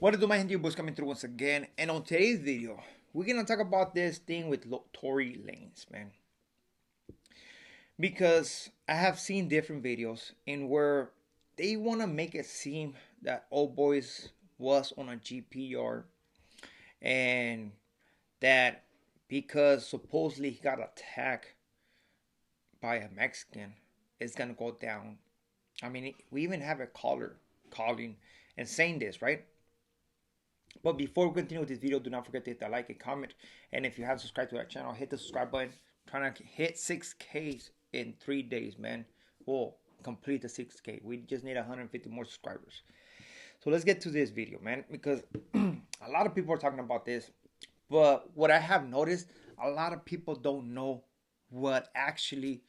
What to do, my Hindi boys, coming through once again. And on today's video, we're gonna talk about this thing with Tory Lanez, man. Because I have seen different videos in where they wanna make it seem that old boys was on a GPR and that because supposedly he got attacked by a Mexican, it's gonna go down. I mean, we even have a caller calling and saying this, right? But before we continue with this video, do not forget to hit that like and comment. And if you haven't subscribed to our channel, hit the subscribe button. Trying to hit 6K in 3 days, man. We'll complete the 6K. We just need 150 more subscribers. So let's get to this video, man. Because a lot of people are talking about this. But what I have noticed, a lot of people don't know what actually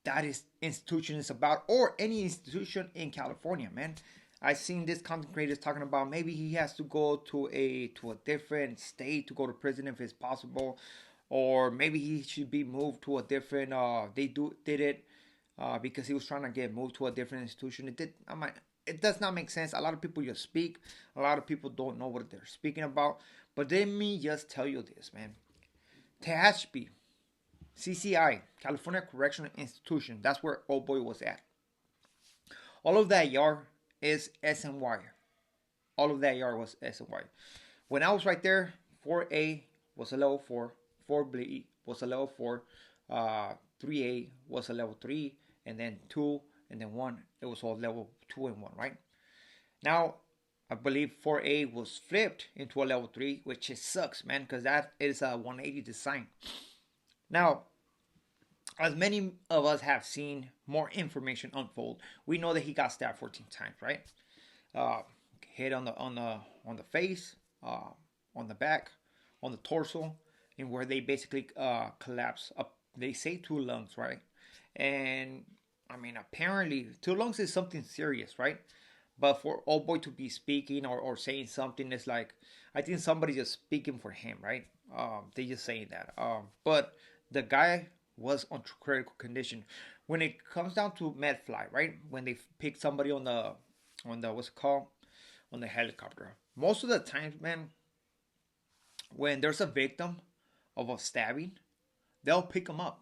that institution is about, or any institution in California, man. I've seen this content creators talking about maybe he has to go to a different state to go to prison if it's possible, or maybe he should be moved to a different. Did it because he was trying to get moved to a different institution. It does not make sense. A lot of people just speak. A lot of people don't know what they're speaking about. But let me just tell you this, man. THB, CCI, California Correctional Institution. That's where old boy was at. All of that yard is SNY. All of that yard was SNY. When I was right there, 4A was a level 4, 4B was a level 4, 3A was a level 3, and then 2, and then 1. It was all level 2 and 1, right? Now, I believe 4A was flipped into a level 3, which it sucks, man, because that is a 180 design. Now, as many of us have seen more information unfold, we know that he got stabbed 14 times, right? Hit on the face, on the back, on the torso, and where they basically collapse up. They say 2 lungs, right? And I mean, apparently 2 lungs is something serious, right? But for old boy to be speaking or saying something is like, I think somebody just speaking for him, right? They just saying that. But the guy was on critical condition. When it comes down to MedFly, right? When they pick somebody on the what's it called, on the helicopter. Most of the times, man, when there's a victim of a stabbing, they'll pick them up.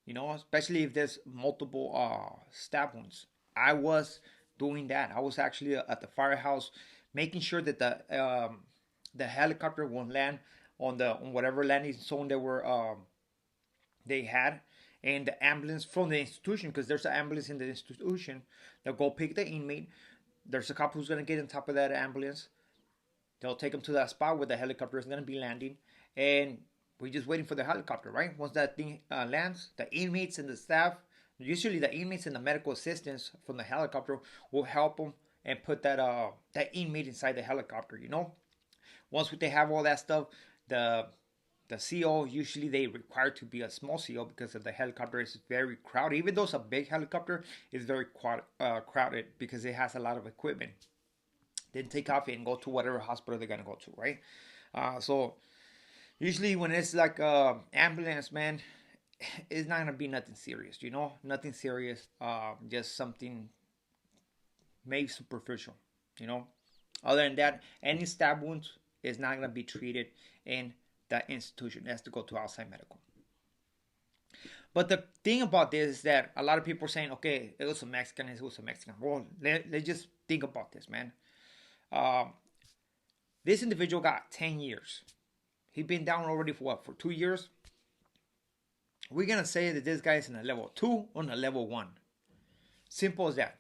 You know, especially if there's multiple stab wounds. I was doing that. I was actually at the firehouse, making sure that the helicopter won't land on whatever landing zone they had, and the ambulance from the institution, because there's an ambulance in the institution, they'll go pick the inmate. There's a cop who's gonna get on top of that ambulance. They'll take him to that spot where the helicopter is gonna be landing, and we're just waiting for the helicopter, right? Once that thing lands, the inmates and the staff, usually the inmates and the medical assistants from the helicopter, will help them and put that inmate inside the helicopter. You know, once they have all that stuff, the CO, usually they require to be a small CO because of the helicopter is very crowded. Even though it's a big helicopter, it's very crowded because it has a lot of equipment. Then take off and go to whatever hospital they're gonna go to, right? So usually when it's like ambulance, man, it's not gonna be nothing serious, you know, nothing serious. Just something maybe superficial, you know. Other than that, any stab wounds is not gonna be treated in that institution. It has to go to outside medical. But the thing about this is that a lot of people are saying, okay, it was a Mexican, it was a Mexican. Well, let's just think about this, man. This individual got 10 years. He's been down already for what? For 2 years? We're going to say that this guy is in a level 2 or a level 1. Simple as that.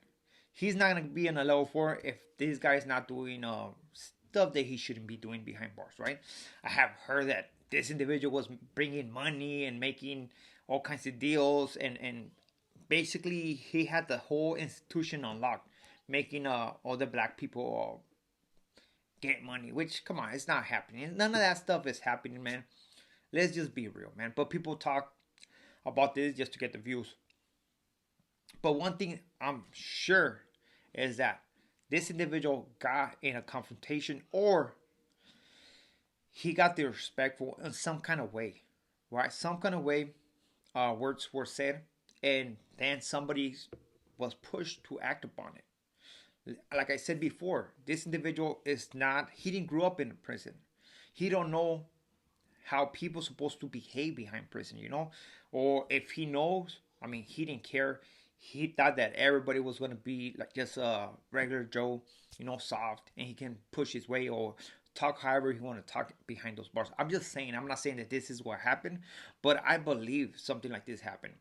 He's not going to be in a level 4 if this guy is not doing stuff that he shouldn't be doing behind bars, right? I have heard that this individual was bringing money and making all kinds of deals, and basically he had the whole institution on lock, making all the black people get money, which, come on, it's not happening. None of that stuff is happening, man. Let's just be real, man. But people talk about this just to get the views. But one thing I'm sure is that this individual got in a confrontation, or he got disrespectful in some kind of way, right? Some kind of way, words were said, and then somebody was pushed to act upon it. Like I said before, this individual is not, he didn't grow up in a prison. He don't know how people supposed to behave behind prison, or if he knows, I mean, he didn't care. He thought that everybody was going to be like just a regular Joe, soft, and he can push his way or talk however he want to talk behind those bars. I'm just saying, I'm not saying that this is what happened, but I believe something like this happened.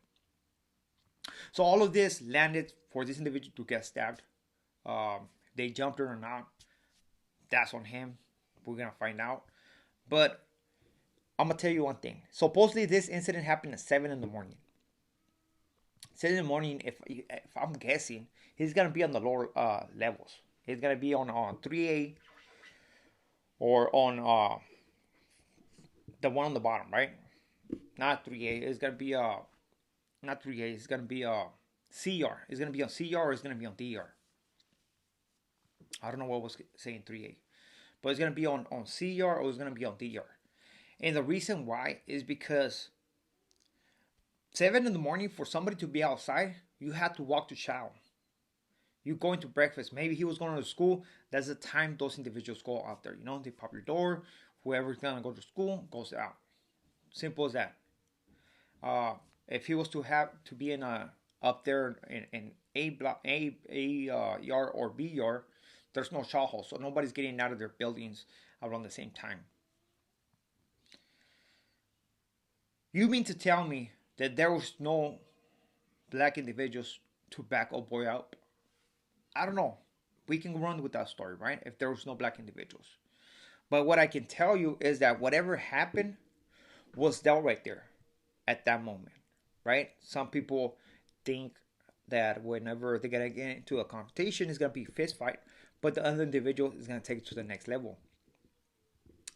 So all of this landed for this individual to get stabbed. They jumped her or not, that's on him. We're gonna find out. But I'm gonna tell you one thing. Supposedly this incident happened at 7 in the morning. 7 in the morning. If I'm guessing, he's gonna be on the lower levels. He's gonna be on 3A or on the one on the bottom, right? Not 3A. It's gonna be not 3A. It's gonna be CR. It's gonna be on CR or it's gonna be on DR. I don't know what was saying 3A, but it's gonna be on CR or it's gonna be on DR. And the reason why is because 7 in the morning for somebody to be outside, you had to walk to shower. You going to breakfast. Maybe he was going to school. That's the time those individuals go out there. They pop your door. Whoever's gonna go to school goes out. Simple as that. If he was to have to be in a up there in A block, A yard or B yard, there's no shot hole, so nobody's getting out of their buildings around the same time. You mean to tell me that there was no black individuals to back Old Boy up? I don't know. We can run with that story, right? If there was no black individuals. But what I can tell you is that whatever happened was dealt right there at that moment, right? Some people think that whenever they're gonna get into a confrontation, it's gonna be a fist fight, but the other individual is gonna take it to the next level.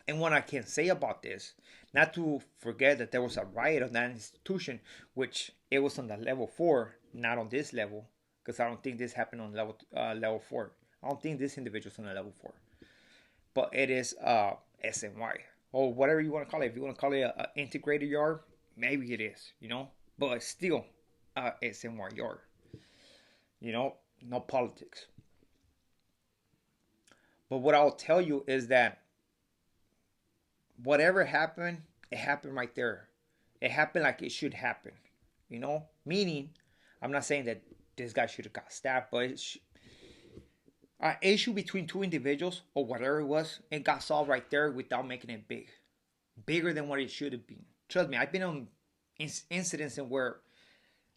And what I can say about this, not to forget that there was a riot on that institution, which it was on the level 4, not on this level, because I don't think this happened on level 4. I don't think this individual's on a level 4, but it is SNY or whatever you want to call it. If you want to call it a integrated yard, maybe it is, but it's still SNY yard, no politics. But what I'll tell you is that whatever happened, it happened right there. It happened like it should happen, Meaning, I'm not saying that this guy should have got stabbed, but it's an issue between two individuals or whatever it was, it got solved right there without making it bigger than what it should have been. Trust me, I've been on incidents in where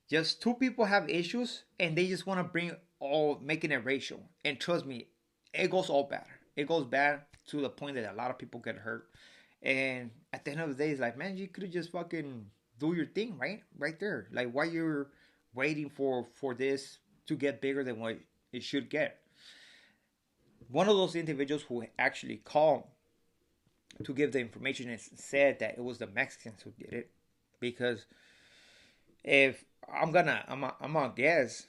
just two people have issues and they just want to bring all making it racial. And trust me, it goes all bad. It goes bad to the point that a lot of people get hurt. And at the end of the day, it's like, man, you could have just fucking do your thing, right? Right there. Like, why you're waiting for this to get bigger than what it should get. One of those individuals who actually called to give the information and said that it was the Mexicans who did it, because if I'm gonna guess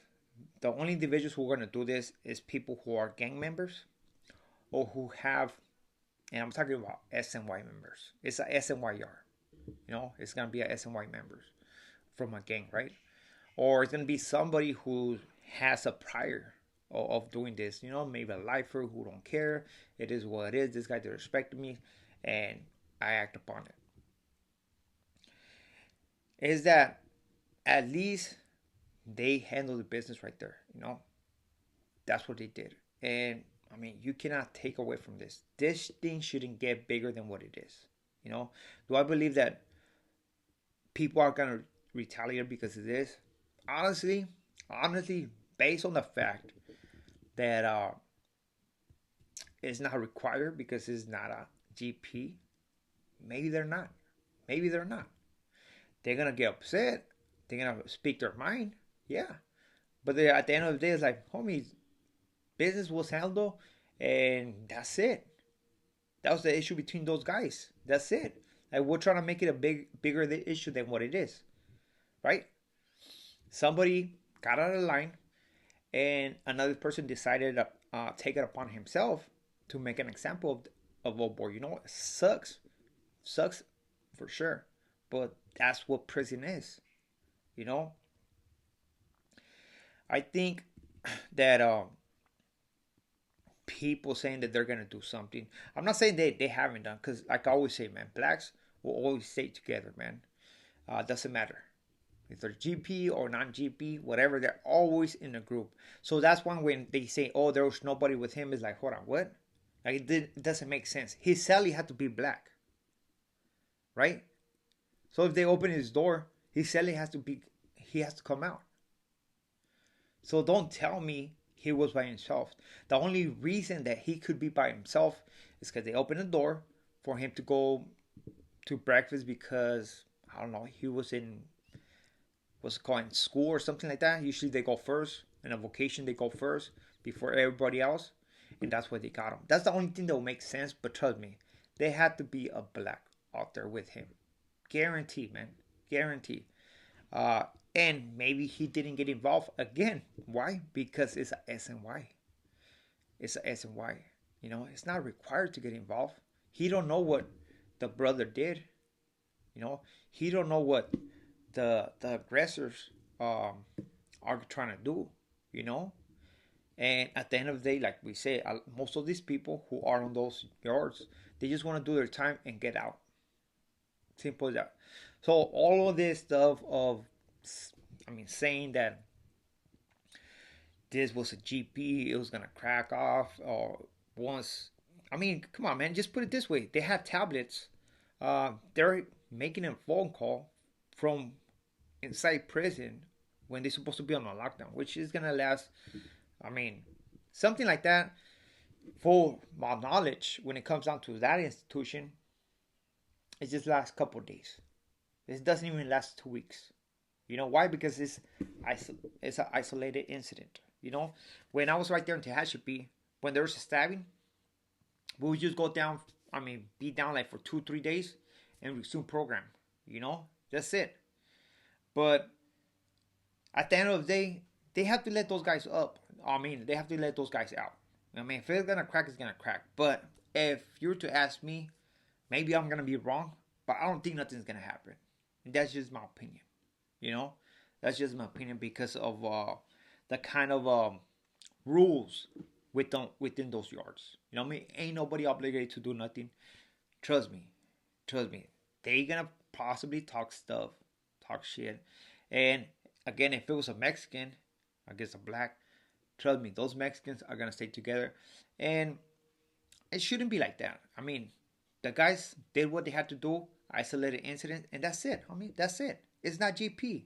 the only individuals who are gonna do this is people who are gang members or who have, and I'm talking about SNY members. It's a SNYR, it's gonna be a SNY members from a gang, right? Or it's gonna be somebody who has a prior of doing this, maybe a lifer who don't care. It is what it is. This guy disrespected me, and I act upon it. Is that at least they handle the business right there, That's what they did. And I mean, you cannot take away from this. This thing shouldn't get bigger than what it is. Do I believe that people are gonna retaliate because of this? Honestly, based on the fact that it's not required because it's not a GP, maybe they're not. Maybe they're not. They're gonna get upset. They're gonna speak their mind. Yeah, but at the end of the day, it's like, homies, business was handled, and that's it. That was the issue between those guys. That's it. Like, we're trying to make it a bigger issue than what it is, right? Somebody got out of line, and another person decided to take it upon himself to make an example of old boy. It sucks for sure, but that's what prison is. I think that people saying that they're gonna do something. I'm not saying they haven't done, because like I always say, man, blacks will always stay together, man. Doesn't matter if they're GP or non-GP, whatever. They're always in a group. So that's why when they say, "Oh, there was nobody with him," it's like, hold on, what? Like it doesn't make sense. His celly had to be black, right? So if they open his door, his celly has to be. He has to come out. So don't tell me he was by himself. The only reason that he could be by himself is because they opened the door for him to go to breakfast, because I don't know, he was in, what's it called, in school or something like that. Usually they go first. In a vocation, they go first before everybody else. And that's why they got him. That's the only thing that will make sense. But trust me, they had to be a black out there with him. Guaranteed, man. Guaranteed. Uh, and maybe he didn't get involved again. Why? Because it's a SNY. It's a SNY. You know, it's not required to get involved. He don't know what the brother did. You know, he don't know what the aggressors are trying to do. You know, and at the end of the day, like we say, most of these people who are on those yards, they just want to do their time and get out. Simple as that. So all of this stuff of, I mean, saying that this was a GP, it was gonna crack off, or once. I mean, come on, man. Just put it this way: they have tablets. They're making a phone call from inside prison when they're supposed to be on a lockdown, which is gonna last. I mean, something like that. For my knowledge, when it comes down to that institution, it just lasts a couple of days. This doesn't even last 2 weeks. You know why? Because it's an isolated incident. You know, when I was right there in Tehachapi, when there was a stabbing, we would just go down. I mean, be down like for 2 3 days and resume program. You know, that's it. But at the end of the day, they have to let those guys up. I mean, they have to let those guys out. I mean, if it's gonna crack, it's gonna crack. But if you were to ask me, maybe I'm gonna be wrong, but I don't think nothing's gonna happen. And that's just my opinion. You know, that's just my opinion because of the kind of rules within those yards. You know what I mean? Ain't nobody obligated to do nothing. Trust me, trust me. They gonna possibly talk stuff, talk shit, and again, if it was a Mexican against a black, trust me, those Mexicans are gonna stay together, and it shouldn't be like that. I mean, the guys did what they had to do, isolated incident, and that's it. I mean, that's it. It's not GP.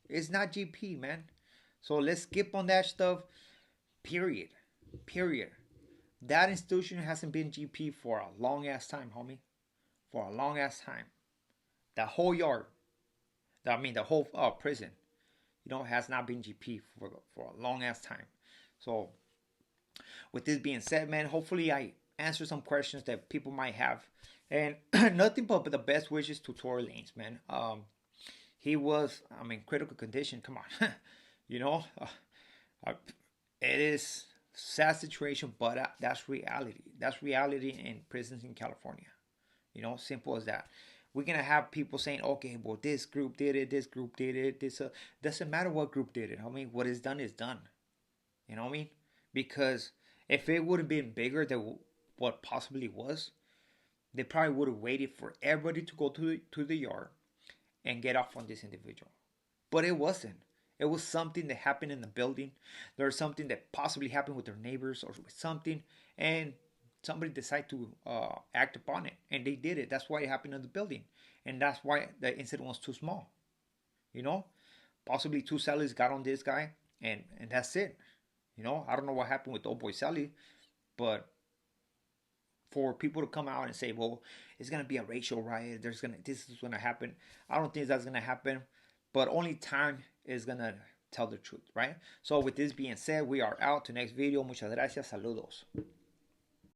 It's not GP, man. So let's skip on that stuff. Period. Period. That institution hasn't been GP for a long ass time, homie. For a long ass time. The whole yard. I mean, the whole prison. You know, has not been GP for a long ass time. So, with this being said, man, hopefully I answer some questions that people might have. And nothing but the best wishes to Tory Lanez, man. He was, I mean, critical condition. Come on, you know, it is sad situation, but that's reality. That's reality in prisons in California. You know, simple as that. We're gonna have people saying, okay, well, this group did it, this group did it, this doesn't matter what group did it. I mean, what is done is done. You know what I mean? Because if it would have been bigger than what possibly was, they probably would have waited for everybody to go to the yard and get off on this individual. But it wasn't. It was something that happened in the building. There was something that possibly happened with their neighbors or with something, and somebody decided to act upon it, and they did it. That's why it happened in the building, and that's why the incident was too small. You know, possibly two sellers got on this guy, and that's it. You know, I don't know what happened with Old Boy Sally, but for people to come out and say, well, it's gonna be a racial riot, this is gonna happen. I don't think that's gonna happen, but only time is gonna tell the truth, right? So with this being said, we are out to next video. Muchas gracias, saludos.